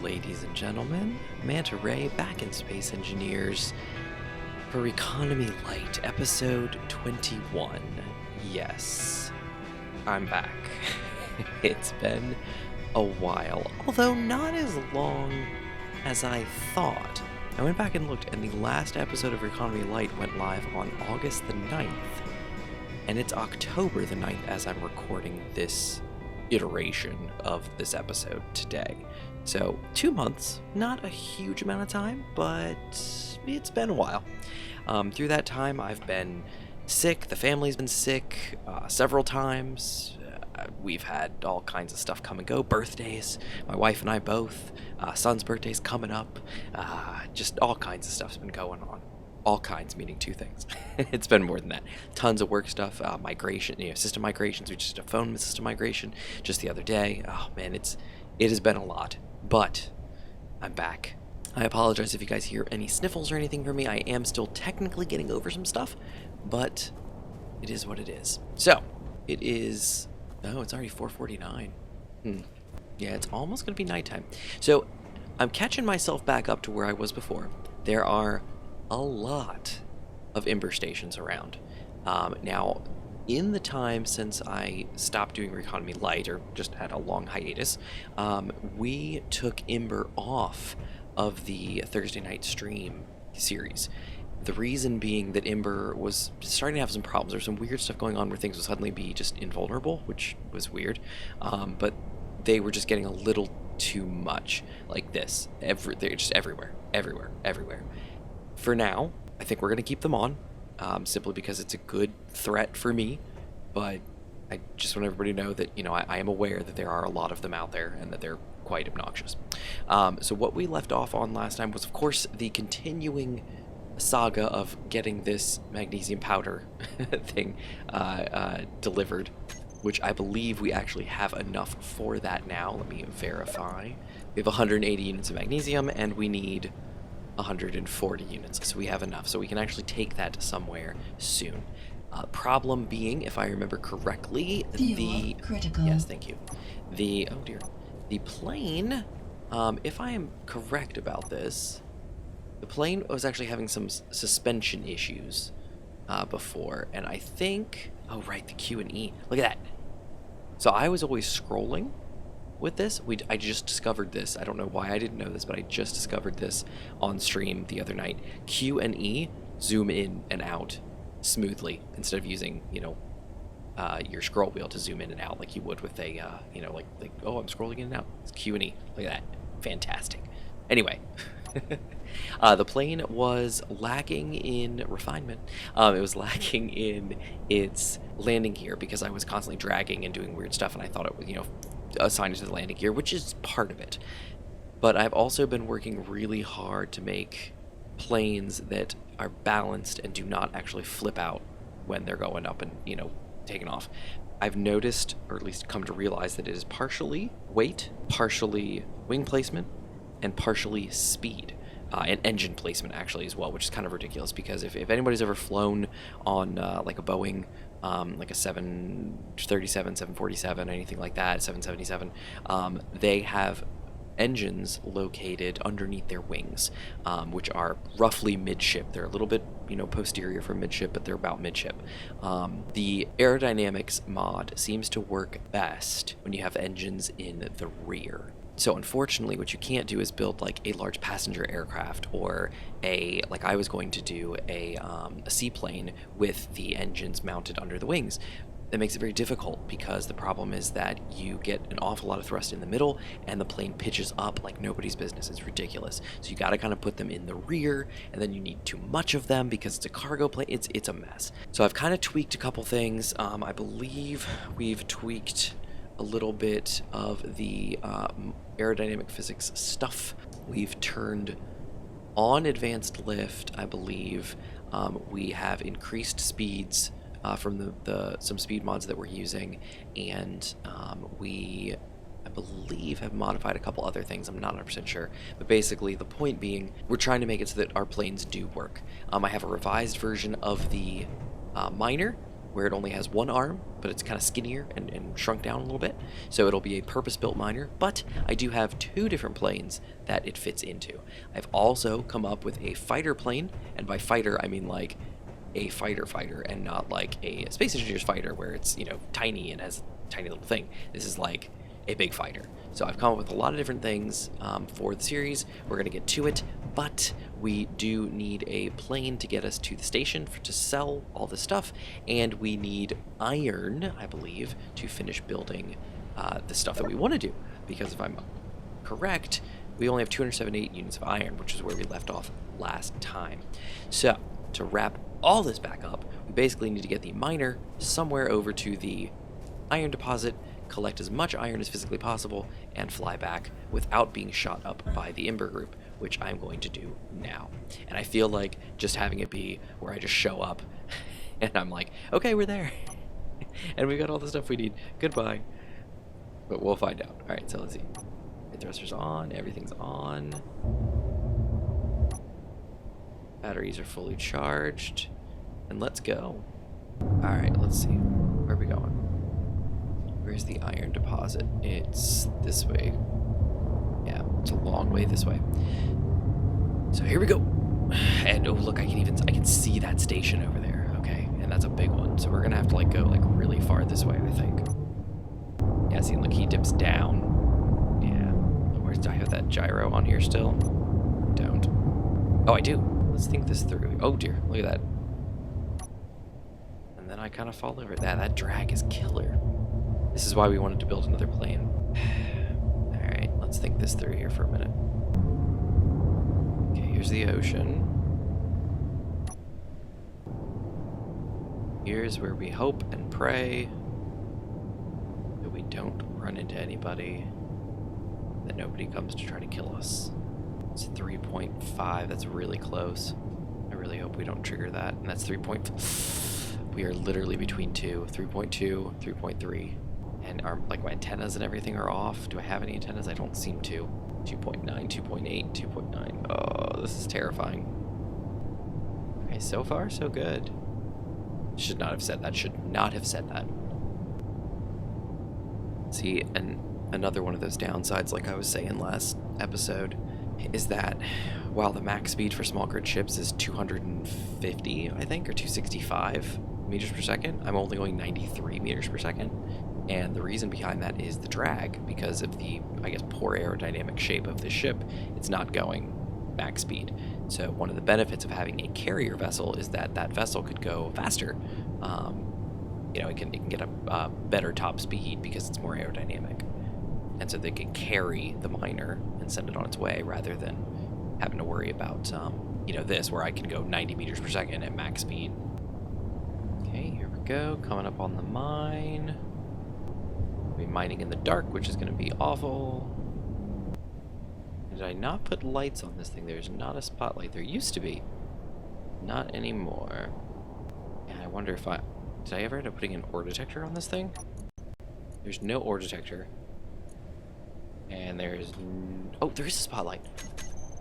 ladies and gentlemen. Manta Ray back in Space Engineers for Reconomy Lite, episode 21. Yes, I'm back. It's been a while, although not as long as I thought. I went back and looked, and the last episode of Reconomy Lite went live on August the 9th, and it's October the 9th as I'm recording this iteration of this episode today. So 2 months, not a huge amount of time, but it's been a while. Through that time I've been sick, the family's been sick several times. We've had all kinds of stuff come and go, birthdays, my wife and I both, son's birthday's coming up, just all kinds of stuff's been going on. All kinds, meaning two things. It's been more than that. Tons of work stuff, migration, system migrations. We just did a phone system migration just the other day. Oh man, it has been a lot, but I'm back. I apologize if you guys hear any sniffles or anything from me. I am still technically getting over some stuff, but it is what it is. So, it is, oh, it's already 4:49. Yeah, it's almost gonna be nighttime. So, I'm catching myself back up to where I was before. There are a lot of Ember stations around. Now, in the time since I stopped doing Reconomy Lite, or just had a long hiatus, we took Ember off of the Thursday night stream series. The reason being that Ember was starting to have some problems. There was some weird stuff going on where things would suddenly be just invulnerable, which was weird. But they were just getting a little too much, like this. They're just everywhere. For now, I think we're going to keep them on, simply because it's a good threat for me, but I just want everybody to know that, I am aware that there are a lot of them out there and that they're quite obnoxious. So what we left off on last time was, of course, the continuing saga of getting this magnesium powder thing delivered, which I believe we actually have enough for that now. Let me verify. We have 180 units of magnesium, and we need 140 units, so we have enough, so we can actually take that somewhere soon. Problem being, if I remember correctly, critical. Yes, thank you. Oh dear. The plane, if I am correct about this, the plane was actually having some suspension issues before, and I think, oh right, the Q and E. Look at that. So I was always scrolling with this. I just discovered this. I don't know why I didn't know this, but I just discovered this on stream the other night. Q and E zoom in and out smoothly instead of using, your scroll wheel to zoom in and out like you would with a, like, oh, I'm scrolling in and out. It's Q and E. Look at that. Fantastic. Anyway, the plane was lacking in refinement. It was lacking in its landing gear because I was constantly dragging and doing weird stuff, and I thought it was, assigned to the landing gear, which is part of it. But I've also been working really hard to make planes that are balanced and do not actually flip out when they're going up and, taking off. I've noticed, or at least come to realize, that it is partially weight, partially wing placement, and partially speed. And engine placement actually as well, which is kind of ridiculous because if anybody's ever flown on like a Boeing, like a 737, 747, anything like that, 777, they have engines located underneath their wings, which are roughly midship. They're a little bit, posterior from midship, but they're about midship. The aerodynamics mod seems to work best when you have engines in the rear. So unfortunately, what you can't do is build like a large passenger aircraft or like I was going to do, a seaplane with the engines mounted under the wings. That makes it very difficult because the problem is that you get an awful lot of thrust in the middle and the plane pitches up like nobody's business. It's ridiculous. So you got to kind of put them in the rear, and then you need too much of them because it's a cargo plane. It's a mess. So I've kind of tweaked a couple things. I believe we've tweaked a little bit of the aerodynamic physics stuff. We've turned on advanced lift, I believe. We have increased speeds from some speed mods that we're using, and we, I believe, have modified a couple other things. I'm not 100% sure, but basically the point being, we're trying to make it so that our planes do work. I have a revised version of the miner where it only has one arm, but it's kind of skinnier and shrunk down a little bit. So it'll be a purpose-built miner, but I do have 2 different planes that it fits into. I've also come up with a fighter plane, and by fighter I mean like a fighter and not like a Space Engineer's fighter where it's, you know, tiny and has a tiny little thing. This is like a big fighter. So I've come up with a lot of different things for the series. We're going to get to it, but we do need a plane to get us to the station to sell all this stuff, and we need iron, I believe, to finish building the stuff that we want to do, because if I'm correct, we only have 278 units of iron, which is where we left off last time. So to wrap all this back up, we basically need to get the miner somewhere over to the iron deposit, collect as much iron as physically possible, and fly back without being shot up by the Ember group, which I'm going to do now. And I feel like just having it be where I just show up and I'm like, okay, we're there. And we got all the stuff we need. Goodbye. But we'll find out. All right, so let's see. The thruster's on. Everything's on. Batteries are fully charged. And let's go. All right, let's see. Where are we going? Where's the iron deposit? It's this way. Yeah, it's a long way this way. So here we go. And oh look, I can see that station over there. Okay, and that's a big one. So we're gonna have to like go like really far this way, I think. Yeah, see, look, he dips down. Yeah. Where's, do I have that gyro on here still? Don't. Oh, I do. Let's think this through. Oh dear, look at that. And then I kind of fall over. That drag is killer. This is why we wanted to build another plane. Alright, let's think this through here for a minute. Okay, here's the ocean. Here's where we hope and pray that we don't run into anybody, that nobody comes to try to kill us. It's 3.5, that's really close. I really hope we don't trigger that. And that's 3.5. We are literally between 3.2, 3.3. And our, like, my antennas and everything are off. Do I have any antennas? I don't seem to. 2.9, 2.8, 2.9. Oh, this is terrifying. Okay, so far so good. Should not have said that. Should not have said that. See, and another one of those downsides, like I was saying last episode, is that while the max speed for small grid ships is 250, I think, or 265 meters per second, I'm only going 93 meters per second. And the reason behind that is the drag, because of the, I guess, poor aerodynamic shape of the ship. It's not going max speed. So one of the benefits of having a carrier vessel is that that vessel could go faster. You know, it can get a better top speed because it's more aerodynamic. And so they can carry the miner and send it on its way rather than having to worry about, you know, this, where I can go 90 meters per second at max speed. Okay, here we go, coming up on the mine. We'll be mining in the dark, which is going to be awful. Did I not put lights on this thing? There's not a spotlight. There used to be. Not anymore. And I wonder if did I ever end up putting an ore detector on this thing? There's no ore detector. And there's... oh, there is a spotlight.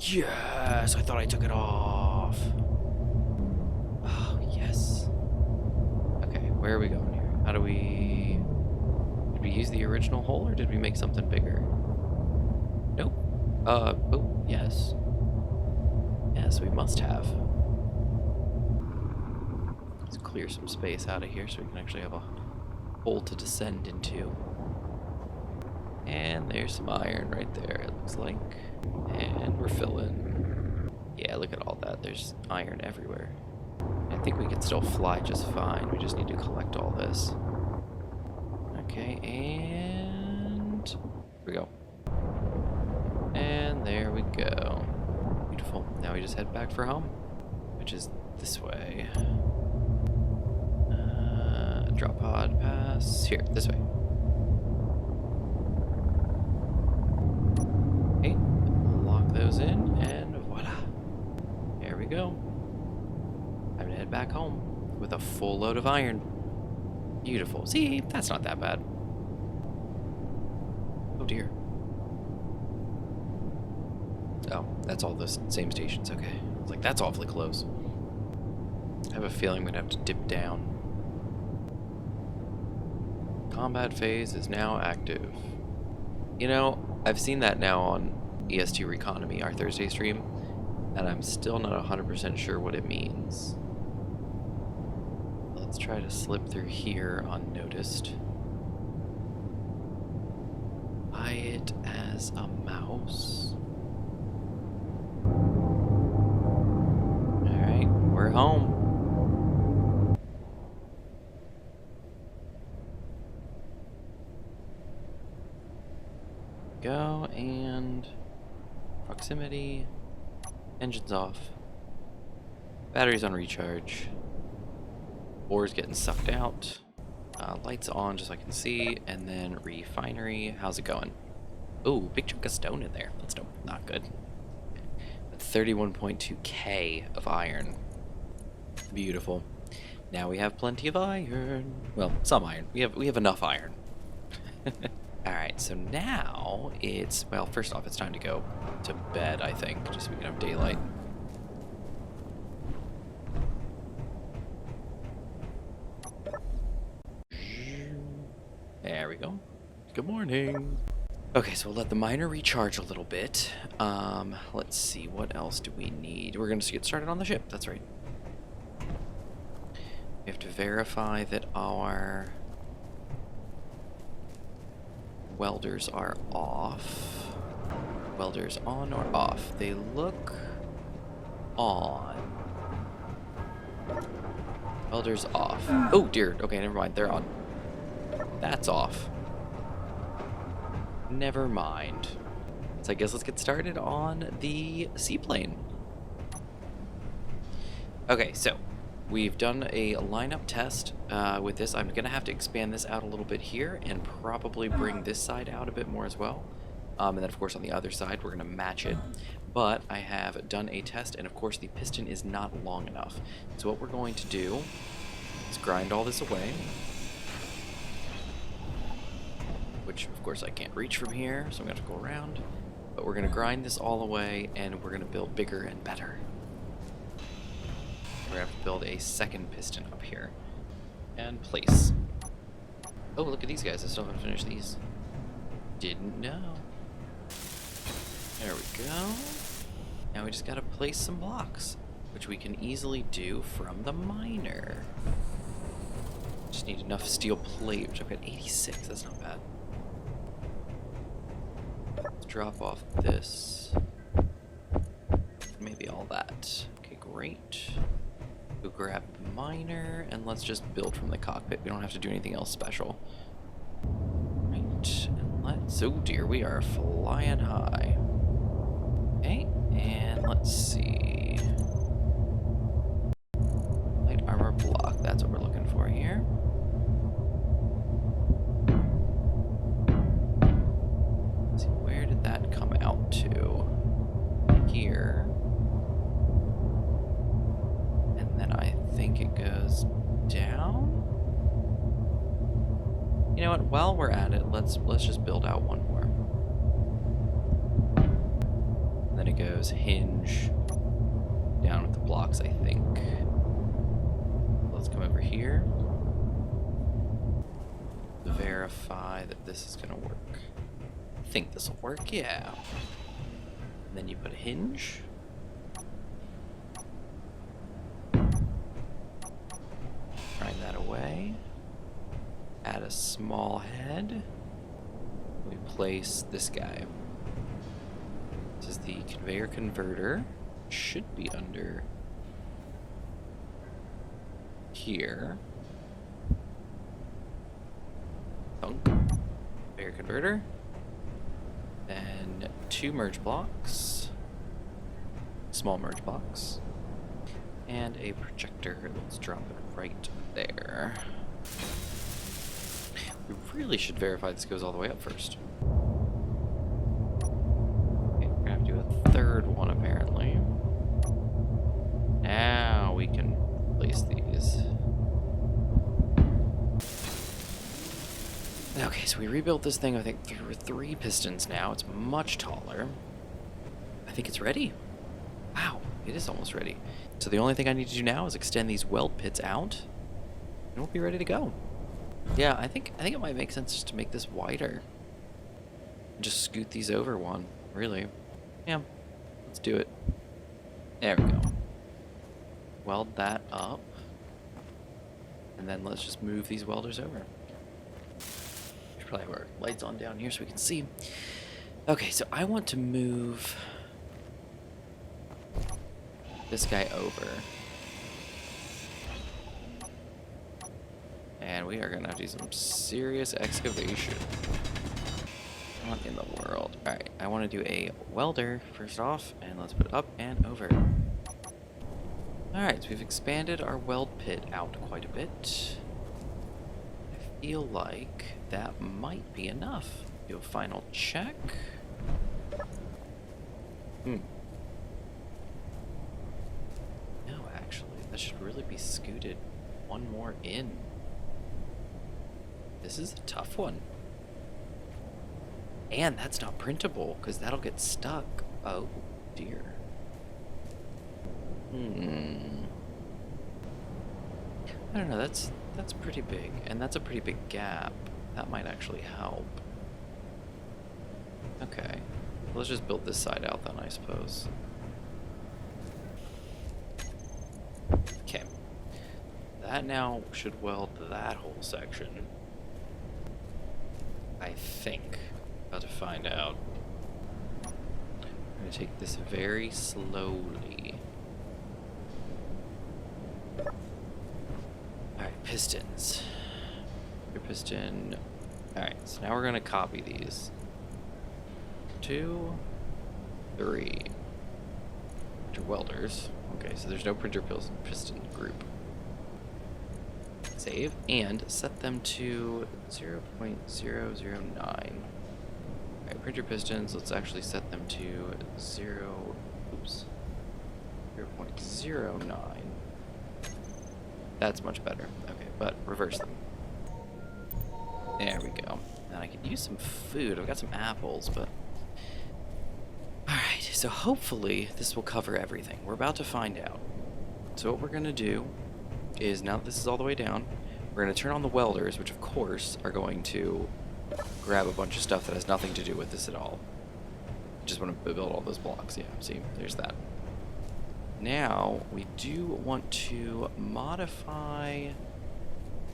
Yes! I thought I took it off. Oh, yes. Okay, where are we going here? How do we... did we use the original hole, or did we make something bigger? Nope. Oh, yes. Yes, we must have. Let's clear some space out of here so we can actually have a hole to descend into. And there's some iron right there, it looks like. And we're filling. Yeah, look at all that. There's iron everywhere. I think we can still fly just fine. We just need to collect all this. Okay, and... here we go. And there we go. Beautiful. Now we just head back for home, which is this way. Drop pod pass. Here, this way. Okay, lock those in, and voila. There we go. Time to head back home with a full load of iron. Beautiful. See, that's not that bad. Oh dear. Oh, that's all the same stations. Okay. It's like, that's awfully close. I have a feeling I'm gonna have to dip down. Combat phase is now active. You know, I've seen that now on EST Reconomy, our Thursday stream, and I'm still not 100% sure what it means. Let's try to slip through here unnoticed. Quiet as a mouse. Alright, we're home. Go, and proximity, engines off, batteries on recharge, ore's getting sucked out, lights on just so I can see, and then refinery. How's it going? Ooh, big chunk of stone in there. That's not good. 31.2k of iron. Beautiful. Now we have plenty of iron. Well, some iron. We have enough iron. Alright, so now it's, well, first off, it's time to go to bed, I think, just so we can have daylight. There we go. Good morning. Okay, so we'll let the miner recharge a little bit. Let's see, what else do we need? We're going to get started on the ship, that's right. We have to verify that our welders are off. Welders on or off? They look on. Welders off. Oh dear, okay, never mind, they're on. That's off. Never mind. So I guess let's get started on the seaplane. Okay, so we've done a lineup test with this. I'm going to have to expand this out a little bit here and probably bring this side out a bit more as well. And then, of course, on the other side, we're going to match it. But I have done a test, and of course, the piston is not long enough. So what we're going to do is grind all this away. Which, of course, I can't reach from here, so I'm going to have to go around. But we're going to grind this all away, and we're going to build bigger and better. We're going to have to build a second piston up here. And place. Oh, look at these guys. I still haven't finished these. Didn't know. There we go. Now we just got to place some blocks, which we can easily do from the miner. Just need enough steel plate, which I've got 86. That's not bad. Let's drop off this. Maybe all that. Okay, great. Go grab the miner, and let's just build from the cockpit. We don't have to do anything else special. Right, and let's... Oh dear, we are flying high. Okay, and let's see. Light armor block, that's what we're looking for here. Let's see, where did that come out to? Here. And then I think it goes down. You know what? While we're at it, let's just build out one more. And then it goes hinge down with the blocks, I think. Let's come over here to verify that this is gonna work. I think this will work, yeah. And then you put a hinge. Grind that away. Add a small head. We place this guy. This is the conveyor converter. Should be under here. Thunk. Conveyor converter. Then 2 merge blocks. Small merge blocks. And a projector. Let's drop it right there. We really should verify this goes all the way up first. Okay, we're gonna have to do a third one apparently. Now we can place these. Okay, so we rebuilt this thing, I think, through 3 pistons now. It's much taller. I think it's ready. Wow, it is almost ready. So the only thing I need to do now is extend these weld pits out, and we'll be ready to go. Yeah, I think it might make sense just to make this wider. Just scoot these over one, really. Yeah, let's do it. There we go. Weld that up. And then let's just move these welders over. Should probably have our lights on down here so we can see. Okay, so I want to move this guy over. And we are going to have to do some serious excavation. What in the world? Alright, I want to do a welder first off, and let's put it up and over. Alright, so we've expanded our weld pit out quite a bit. I feel like that might be enough. Do a final check. No, actually, that should really be scooted one more in. This is a tough one. And that's not printable, because that'll get stuck. Oh, dear. I don't know, that's pretty big, and that's a pretty big gap. That might actually help. Okay, let's just build this side out then, I suppose. Okay. That now should weld that whole section. I think. About to find out. I'm gonna take this very slowly. Alright, pistons. Your piston. Alright, so now we're gonna copy these. 2, 3. Your welders. Okay, so there's no printer piston group. Save and set them to 0.009. Alright, printer pistons, let's actually set them to 0.09. That's much better. Okay, but reverse them. There we go. And I could use some food. I've got some apples, but... Alright, so hopefully this will cover everything. We're about to find out. So what we're going to do is, now that this is all the way down, we're going to turn on the welders, which of course are going to grab a bunch of stuff that has nothing to do with this at all. Just want to build all those blocks. Yeah, see, there's that. Now, we do want to modify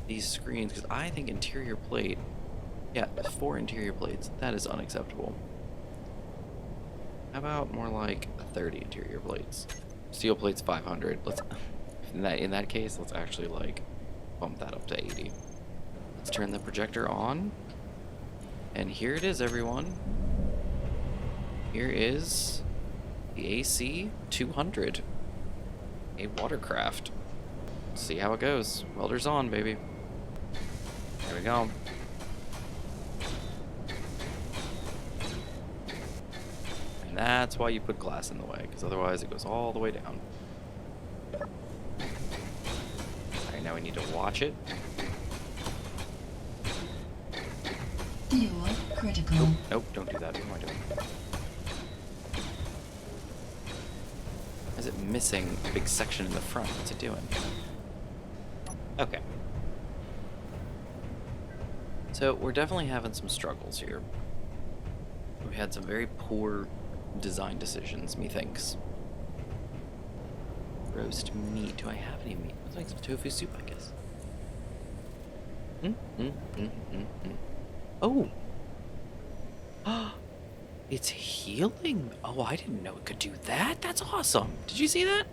these screens, because I think interior plate, yeah, 4 interior plates, that is unacceptable. How about more like 30 interior plates? Steel plates 500. Let's in that case, let's actually like bump that up to 80. Let's turn the projector on. And here it is, everyone. Here is the AC 200. A watercraft. Let's see how it goes. Welders on, baby. There we go. And that's why you put glass in the way, because otherwise it goes all the way down. Alright, now we need to watch it. Fuel critical. Nope, nope, don't do that. What am I doing? Is it missing a big section in the front? What's it doing? Okay. So we're definitely having some struggles here. We had some very poor design decisions, methinks. Roast meat. Do I have any meat? Let's make some tofu soup, I guess. Oh! It's healing? Oh, I didn't know it could do that. That's awesome. Did you see that?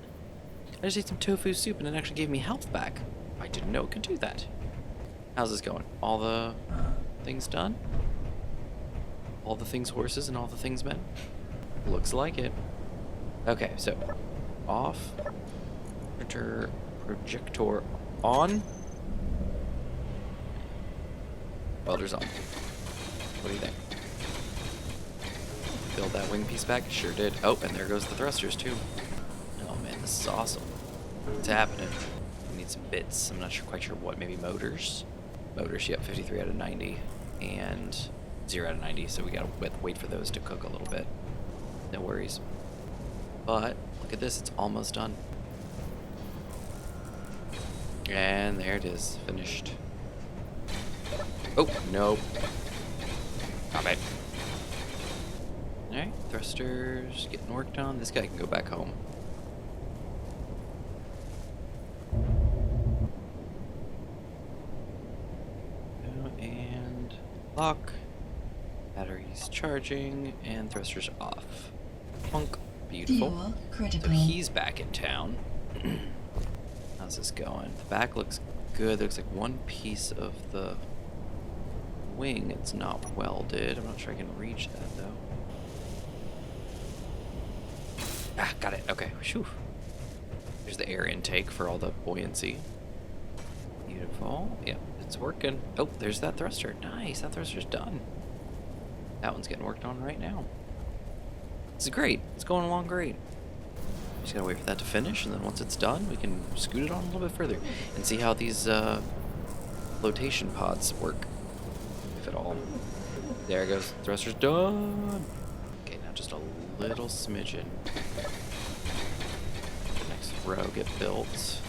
I just ate some tofu soup and it actually gave me health back. I didn't know it could do that. How's this going? All the things done? All the things horses and all the things men? Looks like it. Okay, so off. Printer projector on. Welders on. What do you think? Build that wing piece back? Sure did. Oh, and there goes the thrusters too. Oh man, this is awesome. What's happening? We need some bits. I'm not quite sure what. Maybe motors? Motors, yep, 53 out of 90. And 0 out of 90, so we gotta wait for those to cook a little bit. No worries. But, look at this, it's almost done. And there it is, finished. Oh, no. Stop it. Alright, thrusters getting worked on. This guy can go back home. And lock. Batteries charging, and thrusters off. Plunk. Beautiful. Fuel So critical. he's back in town. How's this going? The back looks good. There looks like one piece of the wing. It's not welded. I'm not sure I can reach that though. Ah, got it. Okay. Whew. There's the air intake for all the buoyancy. Beautiful. Yeah, it's working. Oh, there's that thruster. Nice. That thruster's done. That one's getting worked on right now. This is great. It's going along great. Just gotta wait for that to finish, and then once it's done, we can scoot it on a little bit further and see how these flotation pods work, if at all. There it goes. Thruster's done. Okay, now just a little smidgen. The next row get built.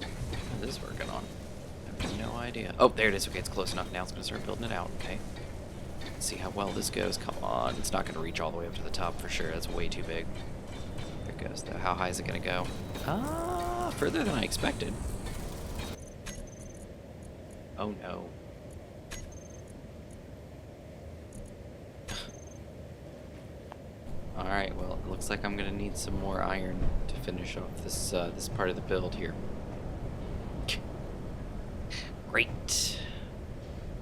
What is this working on? I have no idea. Oh, there it is. Okay, it's close enough. Now it's gonna start building it out. Okay. Let's see how well this goes. Come on. It's not gonna reach all the way up to the top for sure. That's way too big. There it goes. How high is it gonna go? Ah, further than I expected. Oh no. Alright, well, it looks like I'm gonna need some more iron to finish off this this part of the build here. Great.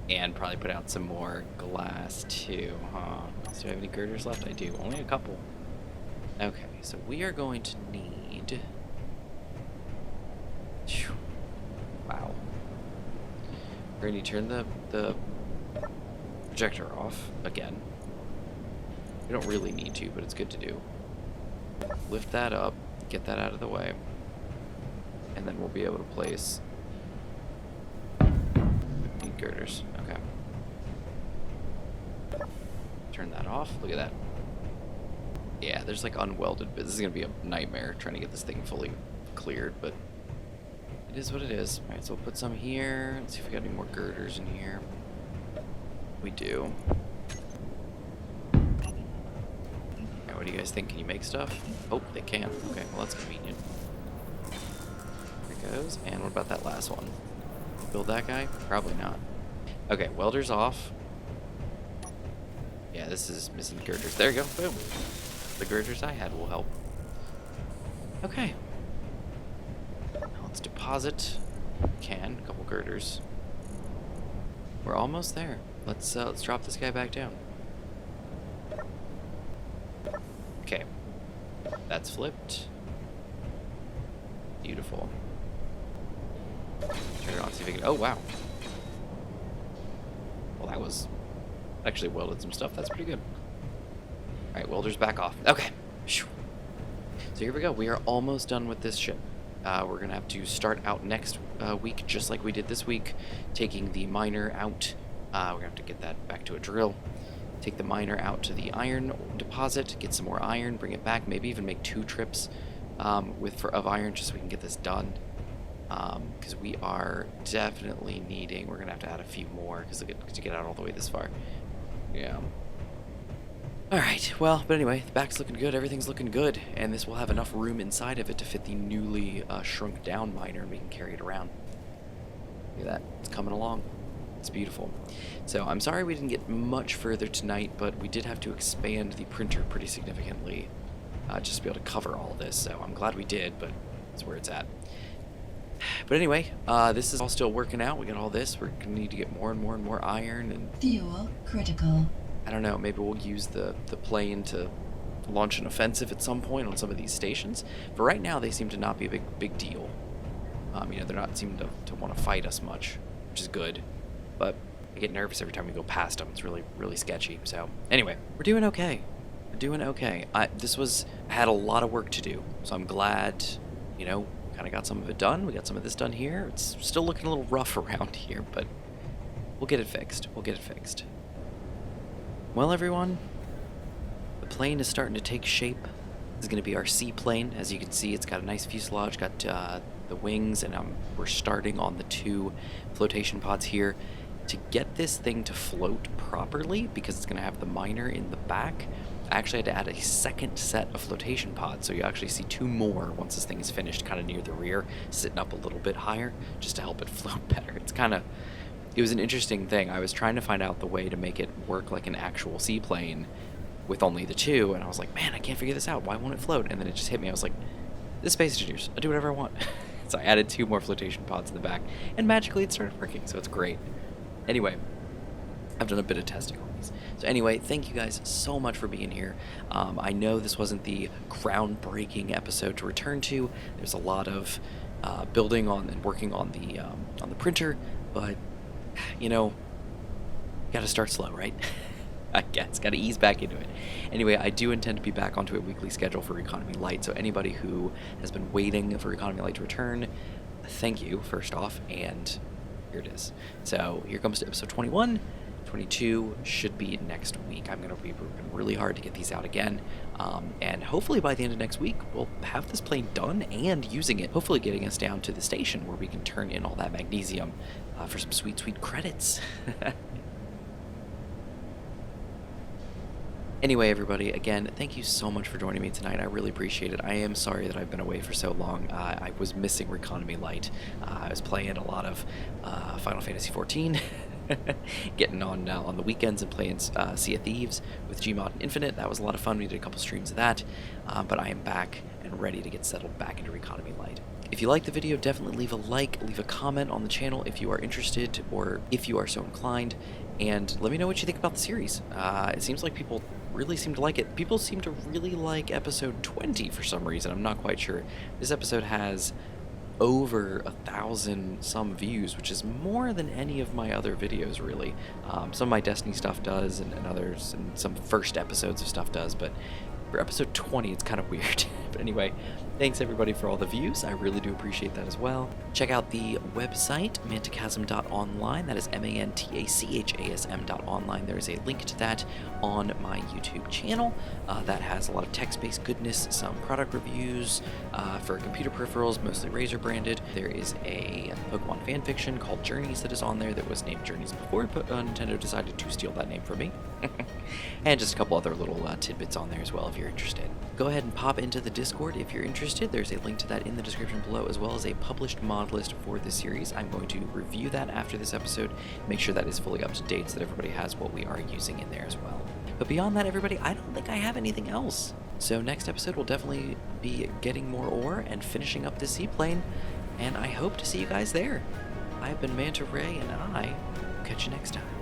And probably put out some more glass too, huh? So do I have any girders left? I do. Only a couple. Okay, so we are going to need... Whew. Wow. We're going to turn the projector off again. We don't really need to, but it's good to do. Lift that up, get that out of the way, and then we'll be able to place... Need girders. Okay. Turn that off. Look at that. Yeah, there's like unwelded, but this is gonna be a nightmare trying to get this thing fully cleared, but it is what it is. Alright, so we'll put some here. Let's see if we got any more girders in here. We do. Alright, what do you guys think? Can you make stuff? Oh, they can. Okay, well that's convenient. There it goes. And what about that last one? Build that guy? Probably not. Okay, welder's off. Yeah, this is missing girders. There you go. Boom. The girders I had will help. Okay. Now let's deposit. Can. A couple girders. We're almost there. Let's drop this guy back down. Okay. That's flipped. Beautiful. Turn it on, see if we can... Oh, wow. Well, that was... Actually welded some stuff. That's pretty good. Alright, welder's back off. Okay. So here we go. We are almost done with this ship. We're going to have to start out next week, just like we did this week, taking the miner out. We're going to have to get that back to a drill. Take the miner out to the iron deposit, get some more iron, bring it back, maybe even make 2 trips of iron just so we can get this done. Because we are definitely needing, we're going to have to add a few more because to get out all the way this far. Yeah. Alright, well, but anyway, the back's looking good, everything's looking good, and this will have enough room inside of it to fit the newly shrunk down miner, and we can carry it around. Look at that, it's coming along. It's beautiful. So I'm sorry we didn't get much further tonight, but we did have to expand the printer pretty significantly just to be able to cover all this, so I'm glad we did, but that's where it's at. But anyway, this is all still working out. We got all this. We're going to need to get more and more and more iron. And Fuel critical. I don't know, maybe we'll use the plane to launch an offensive at some point on some of these stations. But right now, they seem to not be a big deal. You know, they're not seeming to want to fight us much, which is good. But I get nervous every time we go past them. It's really, really sketchy. So anyway, we're doing okay. We're doing okay. I had a lot of work to do. So I'm glad, you know, kind of got some of it done. We got some of this done here. It's still looking a little rough around here, but we'll get it fixed. We'll get it fixed. Well, everyone, the plane is starting to take shape. This is going to be our seaplane. As you can see, it's got a nice fuselage, got the wings, and we're starting on the 2 flotation pods here. to get this thing to float properly, because it's going to have the miner in the back, I actually had to add a second set of flotation pods, so you actually see 2 more once this thing is finished, kind of near the rear, sitting up a little bit higher, just to help it float better. It was an interesting thing. I was trying to find out the way to make it work like an actual seaplane with only the 2, and I was like, man, I can't figure this out. Why won't it float? And then it just hit me. I was like, this is Space Engineers. I'll do whatever I want. So I added 2 more flotation pods in the back, and magically it started working, so it's great. Anyway, I've done a bit of testing on these. So anyway, thank you guys so much for being here. I know this wasn't the groundbreaking episode to return to. There's a lot of building on and working on the printer, but you know, gotta start slow, right? I guess gotta ease back into it. Anyway, I do intend to be back onto a weekly schedule for Reconomy Lite, so anybody who has been waiting for Reconomy Lite to return, thank you first off, and here it is. So here comes to episode 21. 22 should be next week. I'm going to be working really hard to get these out again, and hopefully by the end of next week we'll have this plane done and using it, hopefully getting us down to the station where we can turn in all that magnesium for some sweet credits. Anyway, everybody, again, thank you so much for joining me tonight. I really appreciate it. I am sorry that I've been away for so long. I was missing Reconomy Lite. I was playing a lot of Final Fantasy XIV, getting on the weekends and playing Sea of Thieves with Gmod and Infinite. That was a lot of fun. We did a couple streams of that, but I am back and ready to get settled back into Reconomy Lite. If you like the video, definitely leave a like, leave a comment on the channel if you are interested or if you are so inclined, and let me know what you think about the series. It seems like people really seem to like it. People seem to really like episode 20 for some reason. I'm not quite sure. This episode has over 1,000 some views, which is more than any of my other videos, really. Some of my Destiny stuff does, and others, and some first episodes of stuff does, but for episode 20, it's kind of weird. But anyway, thanks everybody for all the views. I really do appreciate that as well. Check out the website, mantachasm.online. That is mantachasm.online. There is a link to that on my YouTube channel. That has a lot of text-based goodness, some product reviews for computer peripherals, mostly Razer branded. There is a Pokemon fanfiction called Journeys that is on there that was named Journeys before, but Nintendo decided to steal that name from me. And just a couple other little tidbits on there as well if you're interested. Go ahead and pop into the Discord if you're interested. There's a link to that in the description below, as well as a published mod list for this series. I'm going to review that after this episode, make sure that is fully up to date so that everybody has what we are using in there as well. But beyond that, everybody, I don't think I have anything else. So next episode will definitely be getting more ore and finishing up this seaplane, and I hope to see you guys there. I've been Manta Ray, and I will catch you next time.